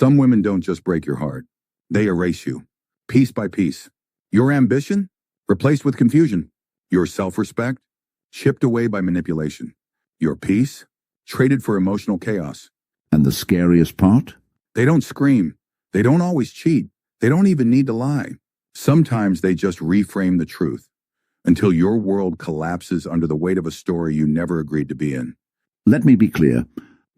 Some women don't just break your heart. They erase you, piece by piece. Your ambition? Replaced with confusion. Your self-respect? Chipped away by manipulation. Your peace? Traded for emotional chaos. And the scariest part? They don't scream. They don't always cheat. They don't even need to lie. Sometimes they just reframe the truth until your world collapses under the weight of a story you never agreed to be in. Let me be clear.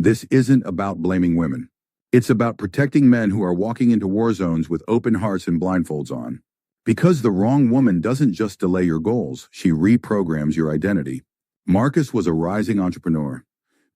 This isn't about blaming women. It's about protecting men who are walking into war zones with open hearts and blindfolds on. Because the wrong woman doesn't just delay your goals, she reprograms your identity. Marcus was a rising entrepreneur,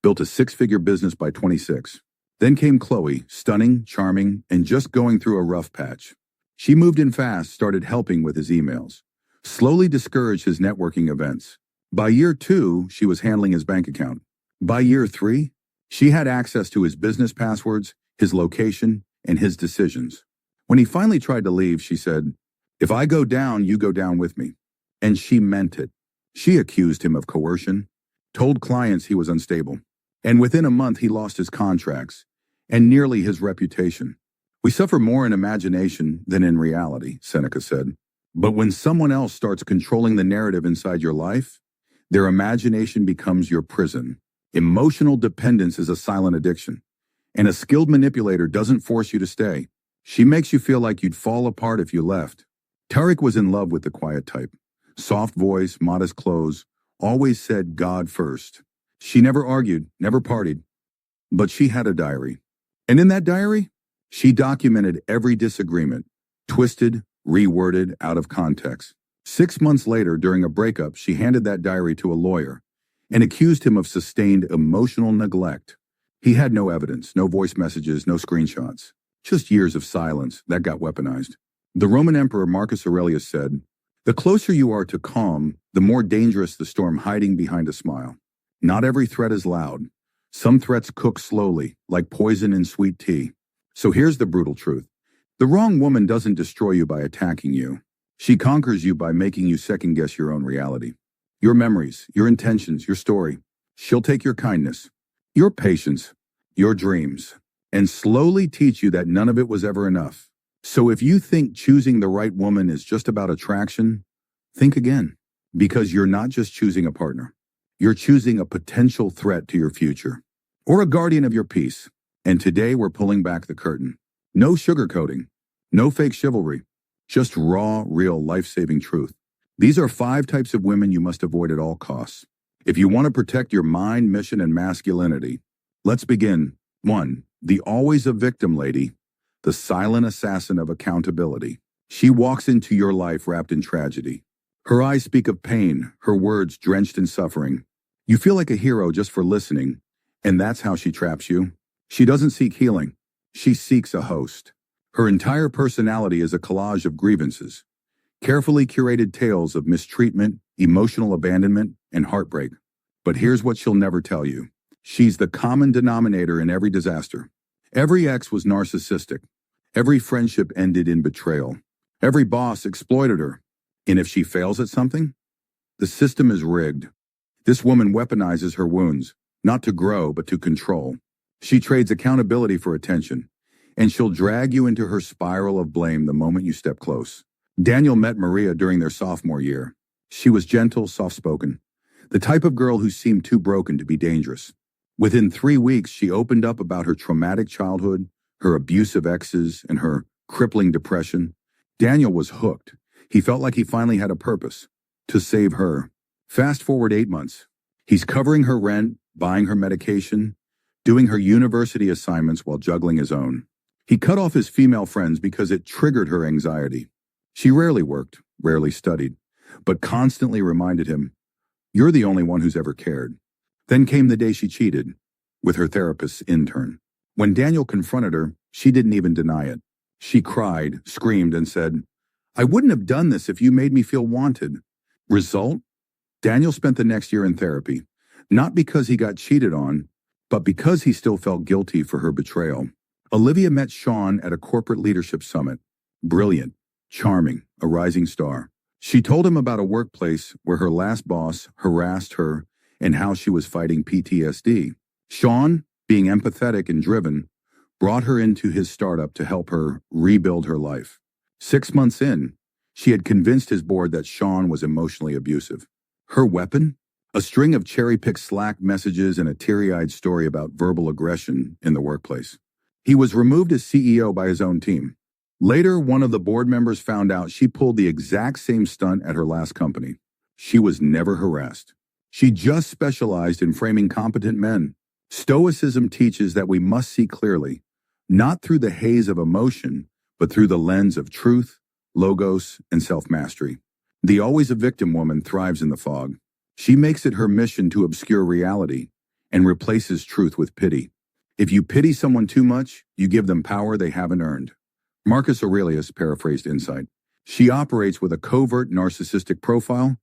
built a 6-figure business by 26. Then came Chloe, stunning, charming, and just going through a rough patch. She moved in fast, started helping with his emails, slowly discouraged his networking events. By year 2, she was handling his bank account. By year 3, she had access to his business passwords, his location, and his decisions. When he finally tried to leave, she said, "If I go down, you go down with me." And she meant it. She accused him of coercion, told clients he was unstable, and within a month he lost his contracts and nearly his reputation. We suffer more in imagination than in reality, Seneca said. But when someone else starts controlling the narrative inside your life, their imagination becomes your prison. Emotional dependence is a silent addiction, and a skilled manipulator doesn't force you to stay. She makes you feel like you'd fall apart if you left. Tariq was in love with the quiet type. Soft voice, modest clothes, always said God first. She never argued, never partied. But she had a diary. And in that diary, she documented every disagreement, twisted, reworded, out of context. 6 months later, during a breakup, she handed that diary to a lawyer and accused him of sustained emotional neglect. He had no evidence, no voice messages, no screenshots. Just years of silence that got weaponized. The Roman Emperor Marcus Aurelius said, "The closer you are to calm, the more dangerous the storm hiding behind a smile." Not every threat is loud. Some threats cook slowly, like poison in sweet tea. So here's the brutal truth. The wrong woman doesn't destroy you by attacking you. She conquers you by making you second-guess your own reality. Your memories, your intentions, your story. She'll take your kindness, your patience, your dreams, and slowly teach you that none of it was ever enough. So if you think choosing the right woman is just about attraction, think again. Because you're not just choosing a partner. You're choosing a potential threat to your future, or a guardian of your peace. And today we're pulling back the curtain. No sugarcoating, no fake chivalry, just raw, real, life-saving truth. These are 5 types of women you must avoid at all costs. If you want to protect your mind, mission, and masculinity, let's begin. 1. The always a victim lady, the silent assassin of accountability. She walks into your life wrapped in tragedy. Her eyes speak of pain, her words drenched in suffering. You feel like a hero just for listening, and that's how she traps you. She doesn't seek healing. She seeks a host. Her entire personality is a collage of grievances, carefully curated tales of mistreatment, emotional abandonment, and heartbreak. But here's what she'll never tell you. She's the common denominator in every disaster. Every ex was narcissistic. Every friendship ended in betrayal. Every boss exploited her. And if she fails at something, the system is rigged. This woman weaponizes her wounds, not to grow, but to control. She trades accountability for attention, and she'll drag you into her spiral of blame the moment you step close. Daniel met Maria during their sophomore year. She was gentle, soft-spoken, the type of girl who seemed too broken to be dangerous. Within 3 weeks, she opened up about her traumatic childhood, her abusive exes, and her crippling depression. Daniel was hooked. He felt like he finally had a purpose, to save her. Fast forward 8 months. He's covering her rent, buying her medication, doing her university assignments while juggling his own. He cut off his female friends because it triggered her anxiety. She rarely worked, rarely studied, but constantly reminded him, "You're the only one who's ever cared." Then came the day she cheated, with her therapist's intern. When Daniel confronted her, she didn't even deny it. She cried, screamed, and said, "I wouldn't have done this if you made me feel wanted." Result? Daniel spent the next year in therapy, not because he got cheated on, but because he still felt guilty for her betrayal. Olivia met Sean at a corporate leadership summit. Brilliant, charming, a rising star. She told him about a workplace where her last boss harassed her and how she was fighting PTSD. Sean, being empathetic and driven, brought her into his startup to help her rebuild her life. 6 months in, she had convinced his board that Sean was emotionally abusive. Her weapon? A string of cherry-picked Slack messages and a teary-eyed story about verbal aggression in the workplace. He was removed as CEO by his own team. Later, one of the board members found out she pulled the exact same stunt at her last company. She was never harassed. She just specialized in framing competent men. Stoicism teaches that we must see clearly, not through the haze of emotion, but through the lens of truth, logos, and self-mastery. The always a victim woman thrives in the fog. She makes it her mission to obscure reality and replaces truth with pity. If you pity someone too much, you give them power they haven't earned. Marcus Aurelius paraphrased insight. She operates with a covert narcissistic profile.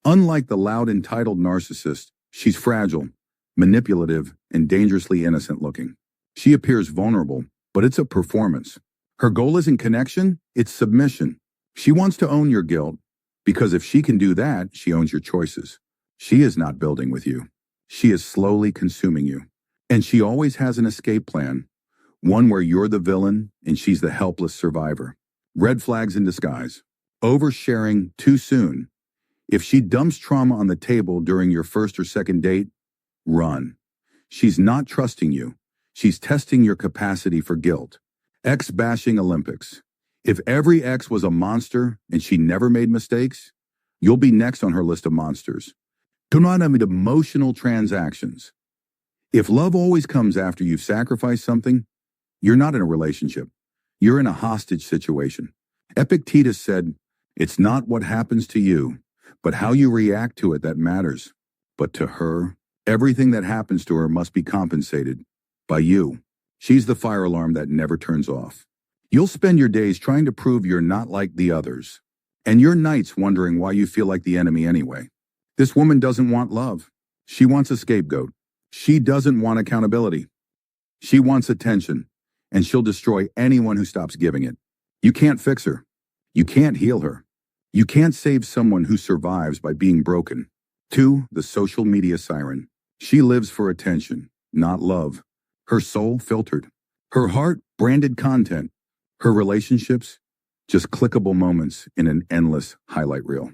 Unlike the loud entitled narcissist, she's fragile, manipulative, and dangerously innocent looking. She appears vulnerable, but it's a performance. Her goal isn't connection, it's submission. She wants to own your guilt, because if she can do that, she owns your choices. She is not building with you. She is slowly consuming you. And she always has an escape plan, one where you're the villain and she's the helpless survivor. Red flags in disguise. Oversharing too soon. If she dumps trauma on the table during your first or second date, run. She's not trusting you. She's testing your capacity for guilt. Ex-bashing Olympics. If every ex was a monster and she never made mistakes, you'll be next on her list of monsters. Do not have emotional transactions. If love always comes after you've sacrificed something, you're not in a relationship. You're in a hostage situation. Epictetus said, "It's not what happens to you, but how you react to it that matters." But to her, everything that happens to her must be compensated by you. She's the fire alarm that never turns off. You'll spend your days trying to prove you're not like the others, and your nights wondering why you feel like the enemy anyway. This woman doesn't want love. She wants a scapegoat. She doesn't want accountability. She wants attention, and she'll destroy anyone who stops giving it. You can't fix her. You can't heal her. You can't save someone who survives by being broken. 2. The social media siren. She lives for attention, not love. Her soul filtered. Her heart branded content. Her relationships, just clickable moments in an endless highlight reel.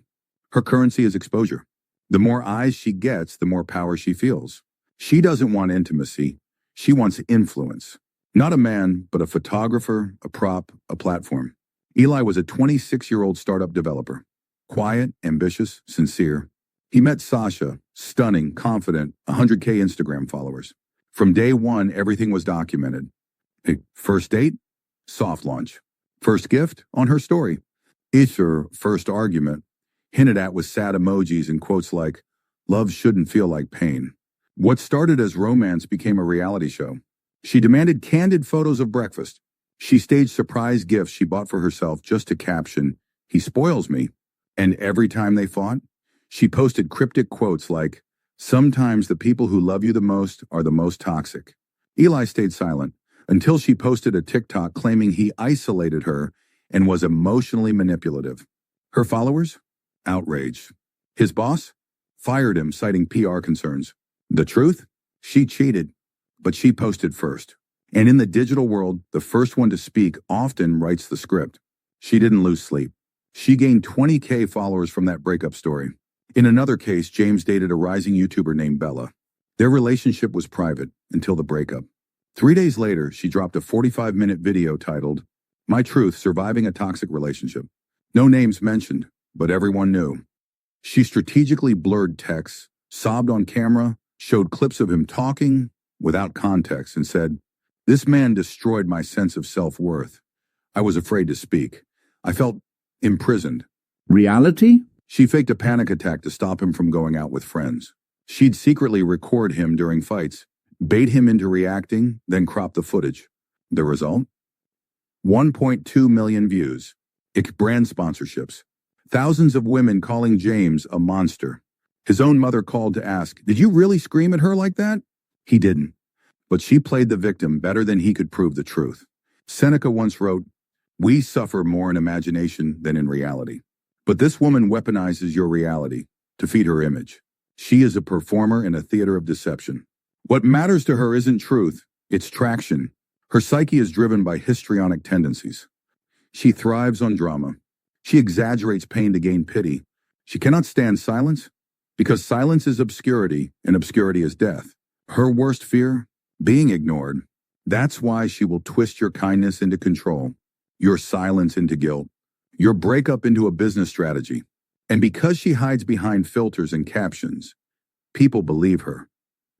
Her currency is exposure. The more eyes she gets, the more power she feels. She doesn't want intimacy. She wants influence. Not a man, but a photographer, a prop, a platform. Eli was a 26-year-old startup developer. Quiet, ambitious, sincere. He met Sasha, stunning, confident, 100K Instagram followers. From day one, everything was documented. First date? Soft launch. First gift? On her story. Her first argument, hinted at with sad emojis and quotes like, "Love shouldn't feel like pain." What started as romance became a reality show. She demanded candid photos of breakfast. She staged surprise gifts she bought for herself just to caption, "He spoils me." And every time they fought, she posted cryptic quotes like, "Sometimes the people who love you the most are the most toxic." Eli stayed silent until she posted a TikTok claiming he isolated her and was emotionally manipulative. Her followers? Outraged. His boss? Fired him, citing PR concerns. The truth? She cheated, but she posted first. And in the digital world, the first one to speak often writes the script. She didn't lose sleep. She gained 20K followers from that breakup story. In another case, James dated a rising YouTuber named Bella. Their relationship was private until the breakup. 3 days later, she dropped a 45-minute video titled, "My Truth: Surviving a Toxic Relationship." No names mentioned, but everyone knew. She strategically blurred texts, sobbed on camera, showed clips of him talking without context, and said, "This man destroyed my sense of self-worth. I was afraid to speak. I felt imprisoned." Reality? She faked a panic attack to stop him from going out with friends. She'd secretly record him during fights, bait him into reacting, then crop the footage. The result? 1.2 million views. Brand sponsorships. Thousands of women calling James a monster. His own mother called to ask, "Did you really scream at her like that?" He didn't. But she played the victim better than he could prove the truth. Seneca once wrote, "We suffer more in imagination than in reality." But this woman weaponizes your reality to feed her image. She is a performer in a theater of deception. What matters to her isn't truth, it's traction. Her psyche is driven by histrionic tendencies. She thrives on drama. She exaggerates pain to gain pity. She cannot stand silence because silence is obscurity and obscurity is death. Her worst fear? Being ignored. That's why she will twist your kindness into control, your silence into guilt, your breakup into a business strategy. And because she hides behind filters and captions, people believe her,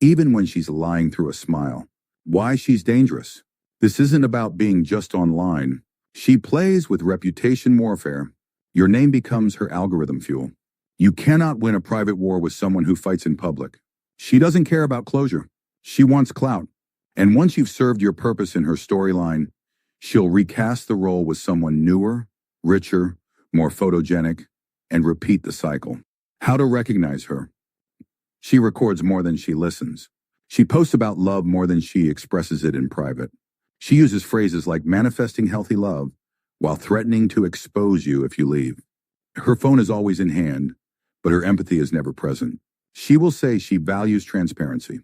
even when she's lying through a smile. Why she's dangerous? This isn't about being just online. She plays with reputation warfare. Your name becomes her algorithm fuel. You cannot win a private war with someone who fights in public. She doesn't care about closure. She wants clout. And once you've served your purpose in her storyline, she'll recast the role with someone newer, richer, more photogenic, and repeat the cycle. How to recognize her? She records more than she listens. She posts about love more than she expresses it in private. She uses phrases like manifesting healthy love while threatening to expose you if you leave. Her phone is always in hand, but her empathy is never present. She will say she values transparency,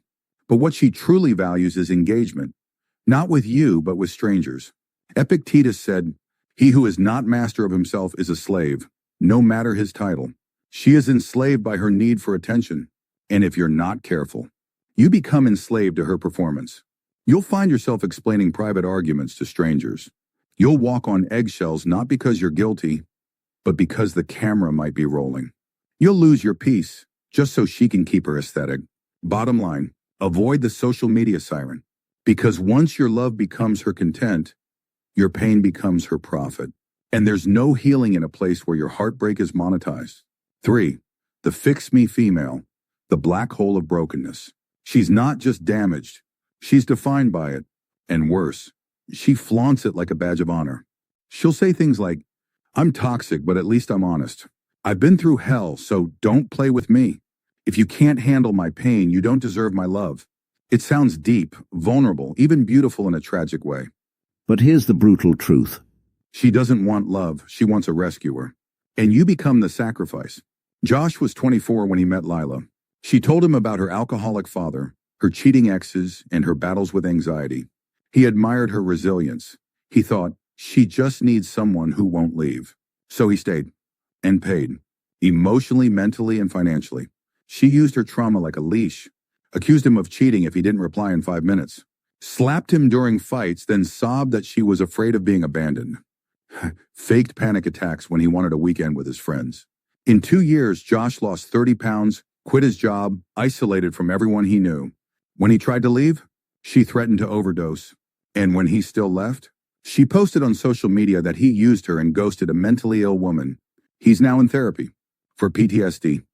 but what she truly values is engagement, not with you, but with strangers. Epictetus said, "He who is not master of himself is a slave, no matter his title." She is enslaved by her need for attention, and if you're not careful, you become enslaved to her performance. You'll find yourself explaining private arguments to strangers. You'll walk on eggshells not because you're guilty, but because the camera might be rolling. You'll lose your peace just so she can keep her aesthetic. Bottom line, avoid the social media siren, because once your love becomes her content, your pain becomes her profit. And there's no healing in a place where your heartbreak is monetized. 3. The fix-me female, the black hole of brokenness. She's not just damaged. She's defined by it. And worse, she flaunts it like a badge of honor. She'll say things like, "I'm toxic, but at least I'm honest. I've been through hell, so don't play with me. If you can't handle my pain, you don't deserve my love." It sounds deep, vulnerable, even beautiful in a tragic way. But here's the brutal truth. She doesn't want love, she wants a rescuer. And you become the sacrifice. Josh was 24 when he met Lila. She told him about her alcoholic father, her cheating exes, and her battles with anxiety. He admired her resilience. He thought, she just needs someone who won't leave. So he stayed and paid, emotionally, mentally, and financially. She used her trauma like a leash, accused him of cheating if he didn't reply in 5 minutes, slapped him during fights, then sobbed that she was afraid of being abandoned. Faked panic attacks when he wanted a weekend with his friends. In 2 years, Josh lost 30 pounds, quit his job, isolated from everyone he knew. When he tried to leave, she threatened to overdose. And when he still left, she posted on social media that he used her and ghosted a mentally ill woman. He's now in therapy for PTSD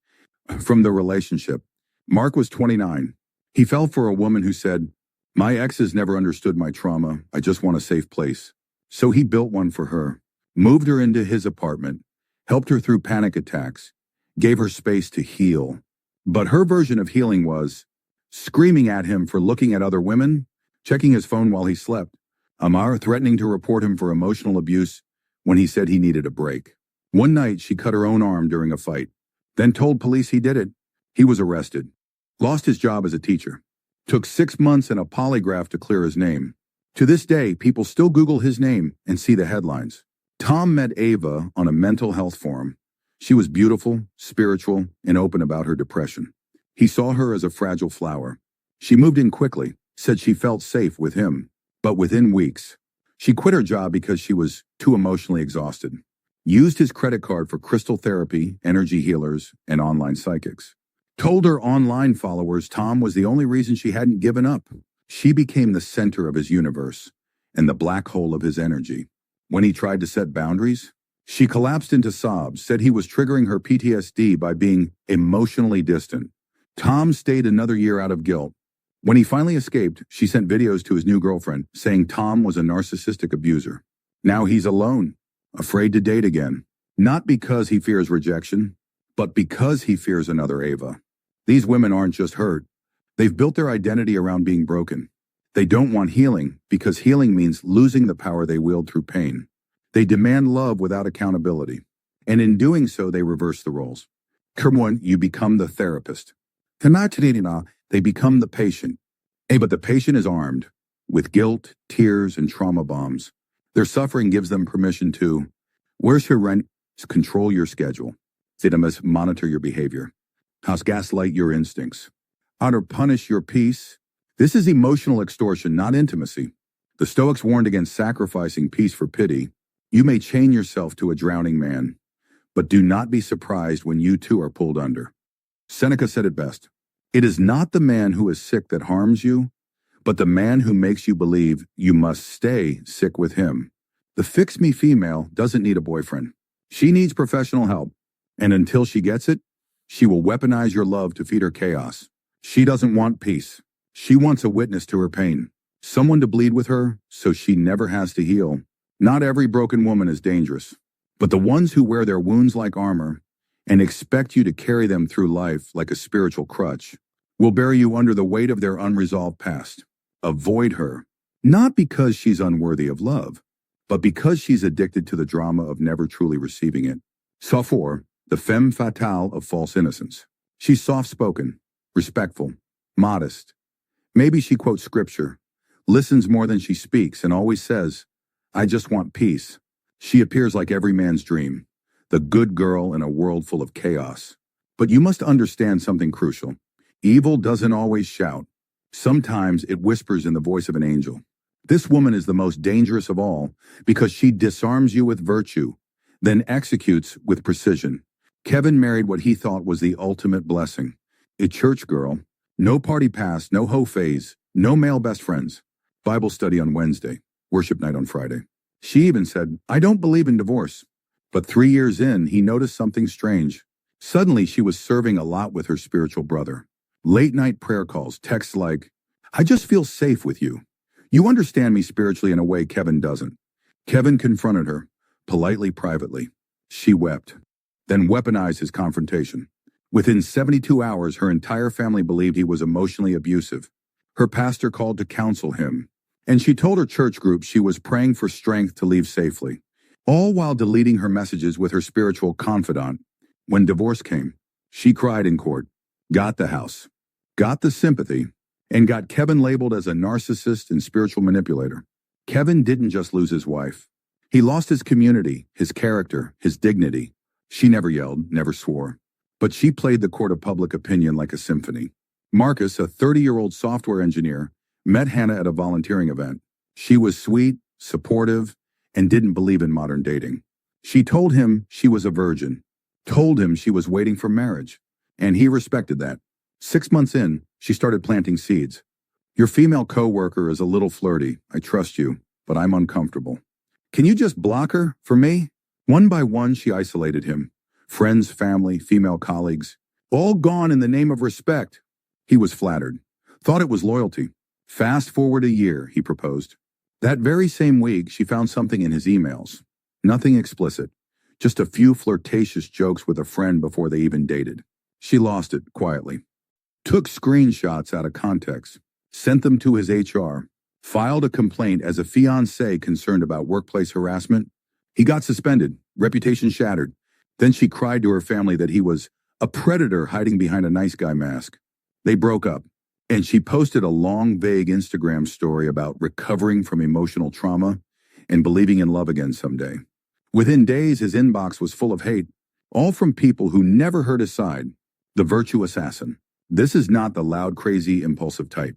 from the relationship. Mark was 29. He fell for a woman who said, "My exes never understood my trauma. I just want a safe place." So he built one for her, moved her into his apartment, helped her through panic attacks, gave her space to heal. But her version of healing was screaming at him for looking at other women, checking his phone while he slept, Amar threatening to report him for emotional abuse when he said he needed a break. One night, she cut her own arm during a fight, then told police he did it. He was arrested, lost his job as a teacher, took 6 months and a polygraph to clear his name. To this day, people still Google his name and see the headlines. Tom met Ava on a mental health forum. She was beautiful, spiritual, and open about her depression. He saw her as a fragile flower. She moved in quickly, said she felt safe with him. But within weeks, she quit her job because she was too emotionally exhausted. Used his credit card for crystal therapy, energy healers, and online psychics. Told her online followers Tom was the only reason she hadn't given up. She became the center of his universe and the black hole of his energy. When he tried to set boundaries, she collapsed into sobs, said he was triggering her PTSD by being emotionally distant. Tom stayed another year out of guilt. When he finally escaped, she sent videos to his new girlfriend saying Tom was a narcissistic abuser. Now he's alone, afraid to date again. Not because he fears rejection, but because he fears another Ava. These women aren't just hurt. They've built their identity around being broken. They don't want healing because healing means losing the power they wield through pain. They demand love without accountability. And in doing so, they reverse the roles. Kermon, you become the therapist. Kanatinina, they become the patient. Hey, but the patient is armed. with guilt, tears, and trauma bombs. Their suffering gives them permission to, where's your rent? Control your schedule. Zitamus, monitor your behavior. House gaslight your instincts. Outer punish your peace. This is emotional extortion, not intimacy. The Stoics warned against sacrificing peace for pity. You may chain yourself to a drowning man, but do not be surprised when you too are pulled under. Seneca said it best. It is not the man who is sick that harms you, but the man who makes you believe you must stay sick with him. The fix-me female doesn't need a boyfriend. She needs professional help, and until she gets it, she will weaponize your love to feed her chaos. She doesn't want peace. She wants a witness to her pain, someone to bleed with her so she never has to heal. Not every broken woman is dangerous, but the ones who wear their wounds like armor and expect you to carry them through life like a spiritual crutch will bury you under the weight of their unresolved past. Avoid her, not because she's unworthy of love, but because she's addicted to the drama of never truly receiving it. Sappho, the femme fatale of false innocence. She's soft-spoken, respectful, modest. Maybe she quotes scripture, listens more than she speaks, and always says, I just want peace. She appears like every man's dream, the good girl in a world full of chaos. But you must understand something crucial. Evil doesn't always shout. Sometimes it whispers in the voice of an angel. This woman is the most dangerous of all because she disarms you with virtue, then executes with precision. Kevin married what he thought was the ultimate blessing. A church girl, no party pass, no hoe phase, no male best friends. Bible study on Wednesday, worship night on Friday. She even said, I don't believe in divorce. But 3 years in, he noticed something strange. Suddenly, she was serving a lot with her spiritual brother. Late night prayer calls, texts like, I just feel safe with you. You understand me spiritually in a way Kevin doesn't. Kevin confronted her, politely, privately. She wept, then weaponized his confrontation. Within 72 hours, her entire family believed he was emotionally abusive. Her pastor called to counsel him, and she told her church group she was praying for strength to leave safely, all while deleting her messages with her spiritual confidant. When divorce came, she cried in court, got the house, got the sympathy, and got Kevin labeled as a narcissist and spiritual manipulator. Kevin didn't just lose his wife. He lost his community, his character, his dignity. She never yelled, never swore, but she played the court of public opinion like a symphony. Marcus, a 30-year-old software engineer, met Hannah at a volunteering event. She was sweet, supportive, and didn't believe in modern dating. She told him she was a virgin, told him she was waiting for marriage, and he respected that. 6 months in, she started planting seeds. Your female coworker is a little flirty. I trust you, but I'm uncomfortable. Can you just block her for me? One by one, she isolated him. Friends, family, female colleagues, all gone in the name of respect. He was flattered, thought it was loyalty. Fast forward a year, he proposed. That very same week, she found something in his emails. Nothing explicit, just a few flirtatious jokes with a friend before they even dated. She lost it quietly. Took screenshots out of context, sent them to his HR, filed a complaint as a fiancé concerned about workplace harassment. He got suspended, reputation shattered. Then she cried to her family that he was a predator hiding behind a nice guy mask. They broke up, and she posted a long, vague Instagram story about recovering from emotional trauma and believing in love again someday. Within days, his inbox was full of hate, all from people who never heard his side. The virtue assassin. This is not the loud, crazy, impulsive type.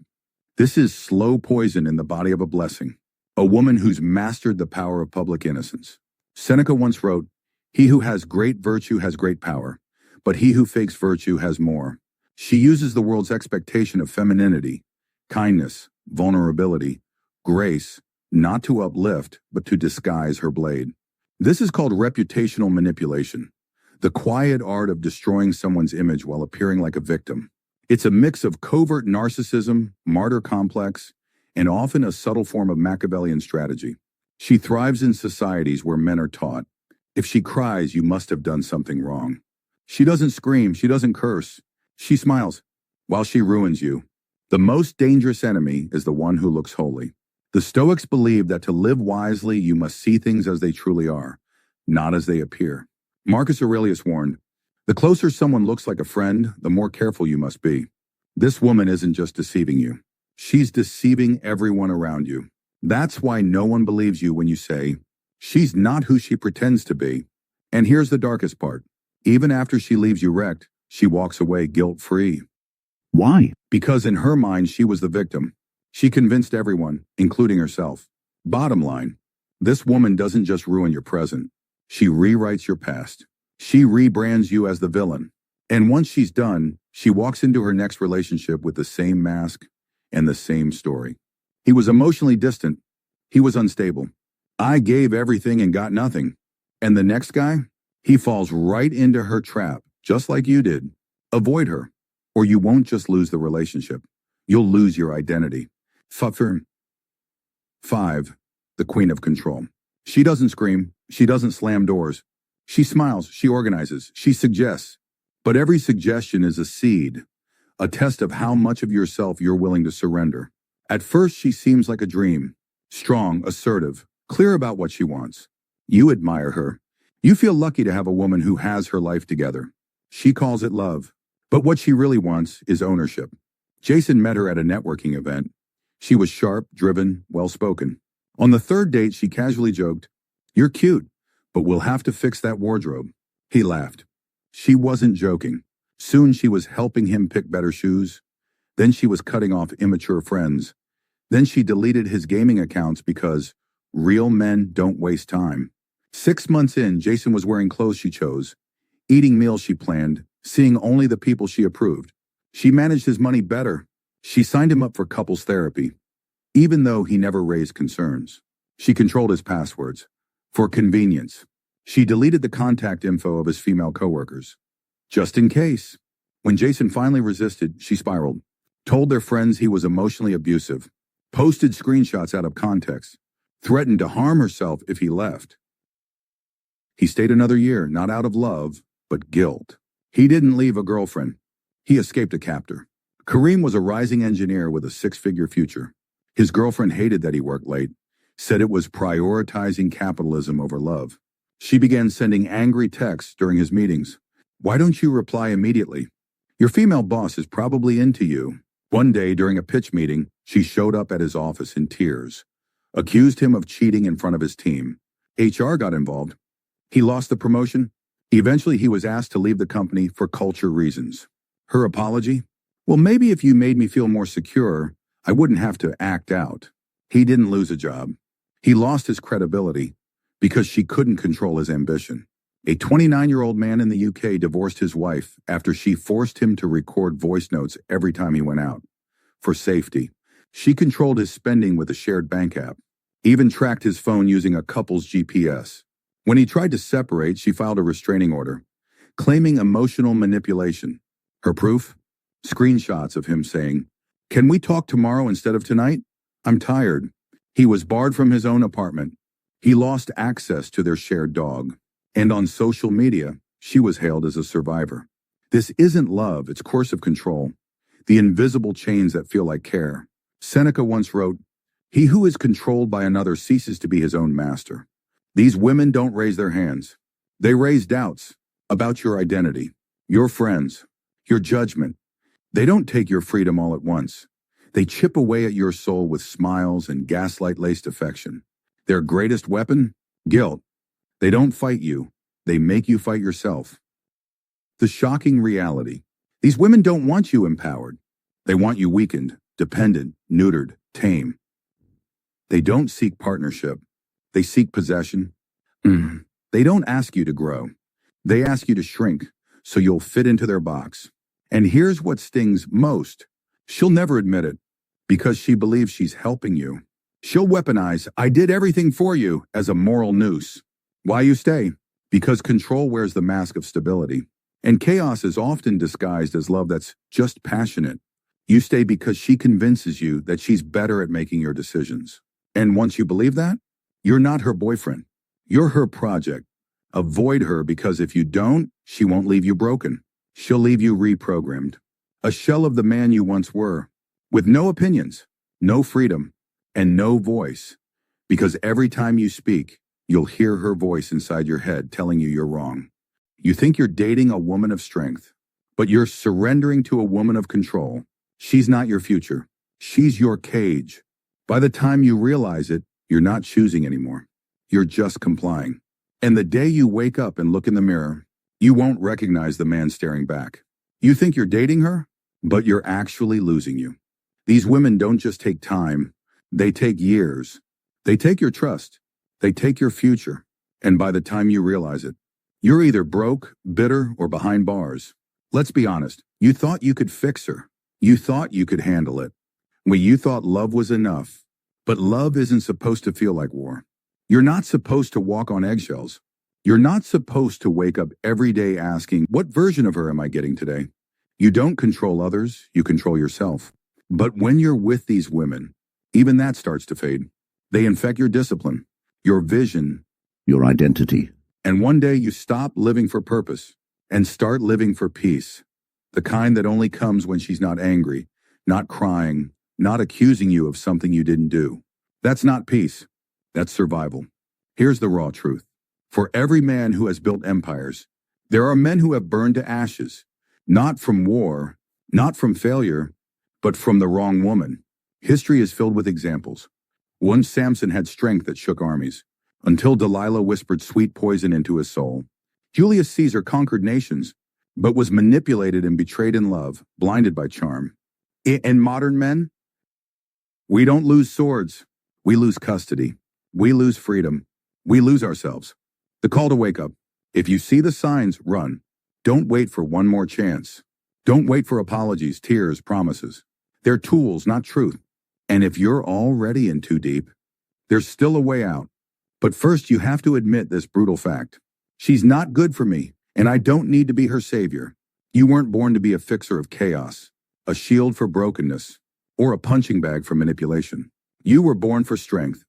This is slow poison in the body of a blessing, a woman who's mastered the power of public innocence. Seneca once wrote, he who has great virtue has great power, but he who fakes virtue has more. She uses the world's expectation of femininity, kindness, vulnerability, grace, not to uplift, but to disguise her blade. This is called reputational manipulation, the quiet art of destroying someone's image while appearing like a victim. It's a mix of covert narcissism, martyr complex, and often a subtle form of Machiavellian strategy. She thrives in societies where men are taught, if she cries, you must have done something wrong. She doesn't scream, she doesn't curse. She smiles while she ruins you. The most dangerous enemy is the one who looks holy. The Stoics believe that to live wisely, you must see things as they truly are, not as they appear. Marcus Aurelius warned, the closer someone looks like a friend, the more careful you must be. This woman isn't just deceiving you. She's deceiving everyone around you. That's why no one believes you when you say, she's not who she pretends to be. And here's the darkest part. Even after she leaves you wrecked, she walks away guilt-free. Why? Because in her mind, she was the victim. She convinced everyone, including herself. Bottom line, this woman doesn't just ruin your present. She rewrites your past. She rebrands you as the villain. And once she's done, she walks into her next relationship with the same mask and the same story. He was emotionally distant. He was unstable. I gave everything and got nothing. And the next guy? He falls right into her trap, just like you did. Avoid her, or you won't just lose the relationship. You'll lose your identity. 5. The Queen of Control. She doesn't scream. She doesn't slam doors. She smiles. She organizes. She suggests. But every suggestion is a seed, a test of how much of yourself you're willing to surrender. At first, she seems like a dream. Strong, assertive, clear about what she wants. You admire her. You feel lucky to have a woman who has her life together. She calls it love. But what she really wants is ownership. Jason met her at a networking event. She was sharp, driven, well-spoken. On the third date, she casually joked, "You're cute, but we'll have to fix that wardrobe." He laughed. She wasn't joking. Soon she was helping him pick better shoes. Then she was cutting off immature friends. Then she deleted his gaming accounts because real men don't waste time. 6 months in, Jason was wearing clothes she chose, eating meals she planned, seeing only the people she approved. She managed his money better. She signed him up for couples therapy, even though he never raised concerns. She controlled his passwords. For convenience, she deleted the contact info of his female coworkers. Just in case. When Jason finally resisted, she spiraled, told their friends he was emotionally abusive, posted screenshots out of context, threatened to harm herself if he left. He stayed another year, not out of love, but guilt. He didn't leave a girlfriend. He escaped a captor. Kareem was a rising engineer with a 6-figure future. His girlfriend hated that he worked late, said it was prioritizing capitalism over love. She began sending angry texts during his meetings. "Why don't you reply immediately? Your female boss is probably into you." One day during a pitch meeting, she showed up at his office in tears, accused him of cheating in front of his team. HR got involved. He lost the promotion. Eventually, he was asked to leave the company for culture reasons. Her apology? "Well, maybe if you made me feel more secure, I wouldn't have to act out." He didn't lose a job. He lost his credibility because she couldn't control his ambition. A 29-year-old man in the UK divorced his wife after she forced him to record voice notes every time he went out. For safety, she controlled his spending with a shared bank app, even tracked his phone using a couple's GPS. When he tried to separate, she filed a restraining order, claiming emotional manipulation. Her proof? Screenshots of him saying, "Can we talk tomorrow instead of tonight? I'm tired." He was barred from his own apartment. He lost access to their shared dog. And on social media, she was hailed as a survivor. This isn't love, it's coercive control. The invisible chains that feel like care. Seneca once wrote, "He who is controlled by another ceases to be his own master." These women don't raise their hands. They raise doubts about your identity, your friends, your judgment. They don't take your freedom all at once. They chip away at your soul with smiles and gaslight-laced affection. Their greatest weapon? Guilt. They don't fight you. They make you fight yourself. The shocking reality. These women don't want you empowered. They want you weakened, dependent, neutered, tame. They don't seek partnership. They seek possession. They don't ask you to grow. They ask you to shrink so you'll fit into their box. And here's what stings most. She'll never admit it because she believes she's helping you. She'll weaponize, "I did everything for you," as a moral noose. Why you stay? Because control wears the mask of stability. And chaos is often disguised as love that's just passionate. You stay because she convinces you that she's better at making your decisions. And once you believe that, you're not her boyfriend. You're her project. Avoid her because if you don't, she won't leave you broken. She'll leave you reprogrammed. A shell of the man you once were, with no opinions, no freedom, and no voice. Because every time you speak, you'll hear her voice inside your head telling you you're wrong. You think you're dating a woman of strength, but you're surrendering to a woman of control. She's not your future. She's your cage. By the time you realize it, you're not choosing anymore. You're just complying. And the day you wake up and look in the mirror, you won't recognize the man staring back. You think you're dating her, but you're actually losing you. These women don't just take time, they take years. They take your trust. They take your future. And by the time you realize it, you're either broke, bitter, or behind bars. Let's be honest. You thought you could fix her. You thought you could handle it. You thought love was enough. But love isn't supposed to feel like war. You're not supposed to walk on eggshells. You're not supposed to wake up every day asking, what version of her am I getting today? You don't control others, you control yourself. But when you're with these women, even that starts to fade. They infect your discipline, your vision, your identity. and one day you stop living for purpose and start living for peace. The kind that only comes when she's not angry, not crying, not accusing you of something you didn't do. That's not peace. That's survival. Here's the raw truth. For every man who has built empires, there are men who have burned to ashes, not from war, not from failure, but from the wrong woman. History is filled with examples. Once Samson had strength that shook armies, until Delilah whispered sweet poison into his soul. Julius Caesar conquered nations, but was manipulated and betrayed in love, blinded by charm. In modern men, we don't lose swords. We lose custody. We lose freedom. We lose ourselves. The call to wake up. If you see the signs, run. Don't wait for one more chance. Don't wait for apologies, tears, promises. They're tools, not truth. And if you're already in too deep, there's still a way out. But first, you have to admit this brutal fact. She's not good for me, and I don't need to be her savior. You weren't born to be a fixer of chaos, a shield for brokenness, or a punching bag for manipulation. You were born for strength,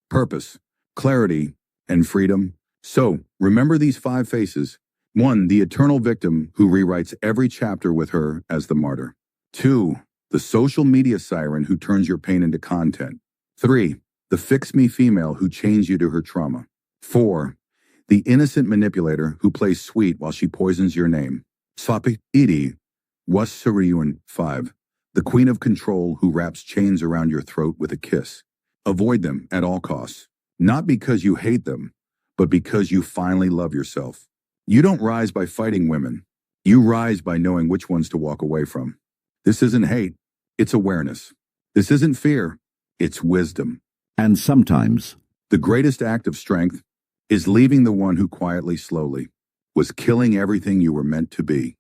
purpose, clarity, and freedom. So, remember these 5 faces. 1. The eternal victim who rewrites every chapter with her as the martyr. 2. The social media siren who turns your pain into content. 3. The fix-me female who chains you to her trauma. 4. The innocent manipulator who plays sweet while she poisons your name. Sapi Idi Wasariun. 5. The queen of control who wraps chains around your throat with a kiss. Avoid them at all costs. Not because you hate them, but because you finally love yourself. You don't rise by fighting women. You rise by knowing which ones to walk away from. This isn't hate, it's awareness. This isn't fear, it's wisdom. And sometimes, The greatest act of strength is leaving the one who quietly, slowly, was killing everything you were meant to be.